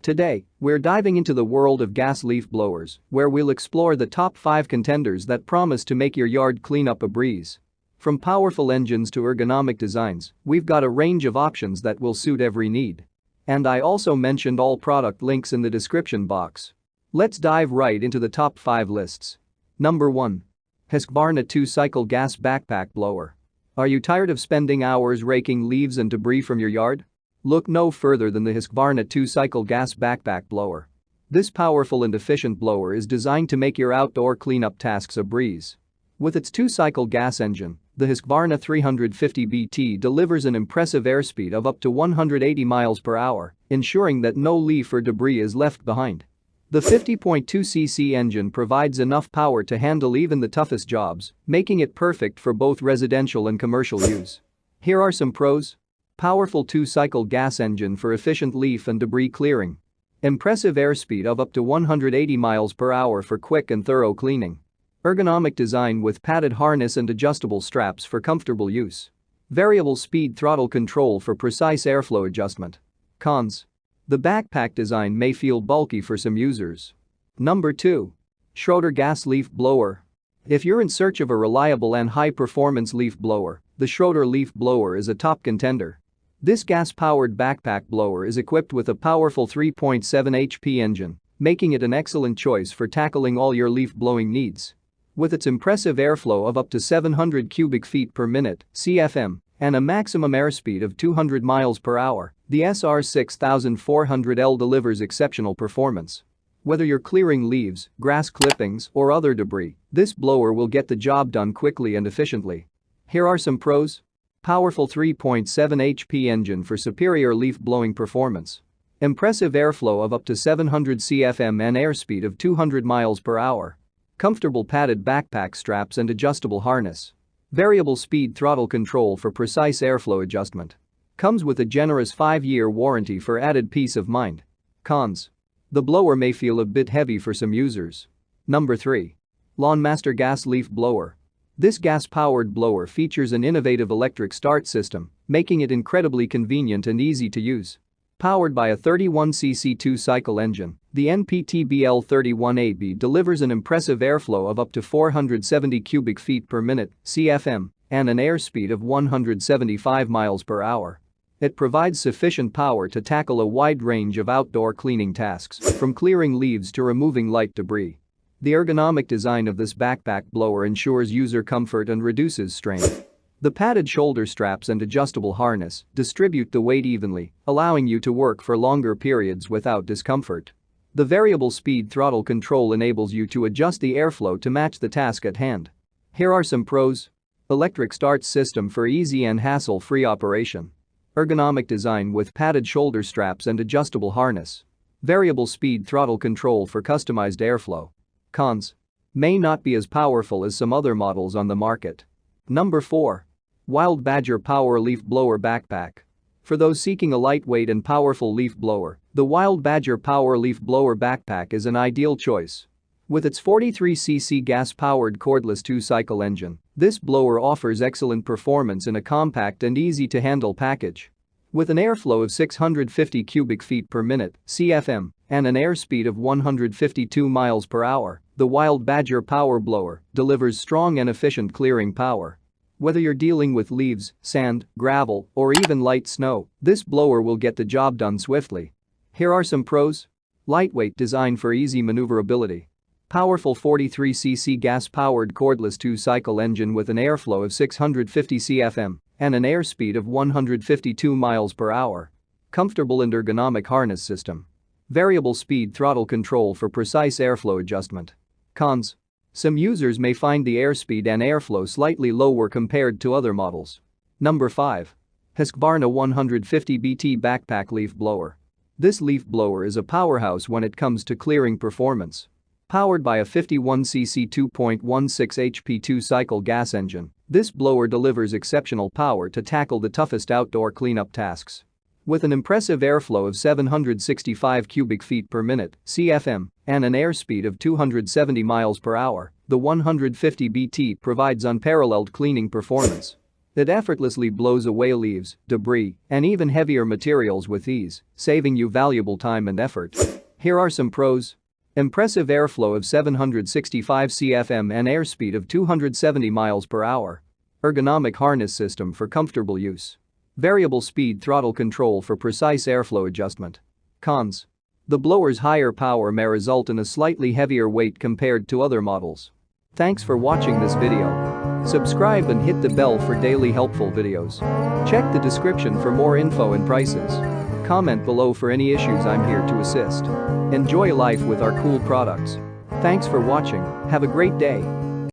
Today, we're diving into the world of gas leaf blowers, where we'll explore the top 5 contenders that promise to make your yard cleanup a breeze. From powerful engines to ergonomic designs, we've got a range of options that will suit every need. And I also mentioned all product links in the description box. Let's dive right into the top 5 lists. Number 1. Husqvarna TwoCycle Gas Backpack Blower. Are you tired of spending hours raking leaves and debris from your yard? Look no further than the Husqvarna TwoCycle Gas Backpack Blower. This powerful and efficient blower is designed to make your outdoor cleanup tasks a breeze. With its 2-cycle gas engine, the Husqvarna 350BT delivers an impressive airspeed of up to 180 miles per hour, ensuring that no leaf or debris is left behind. The 50.2cc engine provides enough power to handle even the toughest jobs, making it perfect for both residential and commercial use. Here are some pros. Powerful 2-cycle gas engine for efficient leaf and debris clearing. Impressive airspeed of up to 180 miles per hour for quick and thorough cleaning. Ergonomic design with padded harness and adjustable straps for comfortable use. Variable speed throttle control for precise airflow adjustment. Cons. The backpack design may feel bulky for some users. Number 2. Schroeder Gas Leaf Blower. If you're in search of a reliable and high-performance leaf blower, the Schroeder leaf blower is a top contender. This gas-powered backpack blower is equipped with a powerful 3.7 HP engine, making it an excellent choice for tackling all your leaf blowing needs. With its impressive airflow of up to 700 cubic feet per minute (CFM) and a maximum airspeed of 200 miles per hour, the SR6400L delivers exceptional performance. Whether you're clearing leaves, grass clippings, or other debris, this blower will get the job done quickly and efficiently. Here are some pros. Powerful 3.7 HP engine for superior leaf blowing performance. Impressive airflow of up to 700 CFM and airspeed of 200 miles per hour. Comfortable padded backpack straps and adjustable harness. Variable speed throttle control for precise airflow adjustment. Comes with a generous 5-year warranty for added peace of mind. Cons. The blower may feel a bit heavy for some users. Number 3. Lawnmaster Gas Leaf Blower. This gas-powered blower features an innovative electric start system, making it incredibly convenient and easy to use. Powered by a 31cc 2-cycle engine, the NPTBL31AB delivers an impressive airflow of up to 470 cubic feet per minute (CFM) and an airspeed of 175 miles per hour. It provides sufficient power to tackle a wide range of outdoor cleaning tasks, from clearing leaves to removing light debris. The ergonomic design of this backpack blower ensures user comfort and reduces strain. The padded shoulder straps and adjustable harness distribute the weight evenly, allowing you to work for longer periods without discomfort. The variable speed throttle control enables you to adjust the airflow to match the task at hand. Here are some pros. Electric start system for easy and hassle-free operation. Ergonomic design with padded shoulder straps and adjustable harness. Variable speed throttle control for customized airflow. Cons. May not be as powerful as some other models on the market. Number 4. Wild Badger Power Leaf Blower Backpack. For those seeking a lightweight and powerful leaf blower, the Wild Badger Power Leaf Blower Backpack is an ideal choice. With its 43cc gas-powered cordless 2-cycle engine, this blower offers excellent performance in a compact and easy-to-handle package. With an airflow of 650 cubic feet per minute (CFM) and an airspeed of 152 miles per hour, the Wild Badger Power Blower delivers strong and efficient clearing power. Whether you're dealing with leaves, sand, gravel, or even light snow, this blower will get the job done swiftly. Here are some pros. Lightweight design for easy maneuverability. Powerful 43cc gas-powered cordless 2-cycle engine with an airflow of 650 CFM and an airspeed of 152 miles per hour. Comfortable and ergonomic harness system. Variable speed throttle control for precise airflow adjustment. Cons. Some users may find the airspeed and airflow slightly lower compared to other models. Number 5. Husqvarna 150BT Backpack Leaf Blower. This leaf blower is a powerhouse when it comes to clearing performance. Powered by a 51cc 2.16 HP 2-cycle gas engine, this blower delivers exceptional power to tackle the toughest outdoor cleanup tasks. With an impressive airflow of 765 cubic feet per minute (CFM) and an airspeed of 270 miles per hour, the 150BT provides unparalleled cleaning performance. It effortlessly blows away leaves, debris, and even heavier materials with ease, saving you valuable time and effort. Here are some pros. Impressive airflow of 765 cfm and airspeed of 270 miles per hour. Ergonomic harness system for comfortable use. Variable speed throttle control for precise airflow adjustment. Cons. The blower's higher power may result in a slightly heavier weight compared to other models. Thanks for watching this video. Subscribe and hit the bell for daily helpful videos. Check the description for more info and prices. Comment below for any issues. I'm here to assist. Enjoy life with our cool products. Thanks for watching. Have a great day.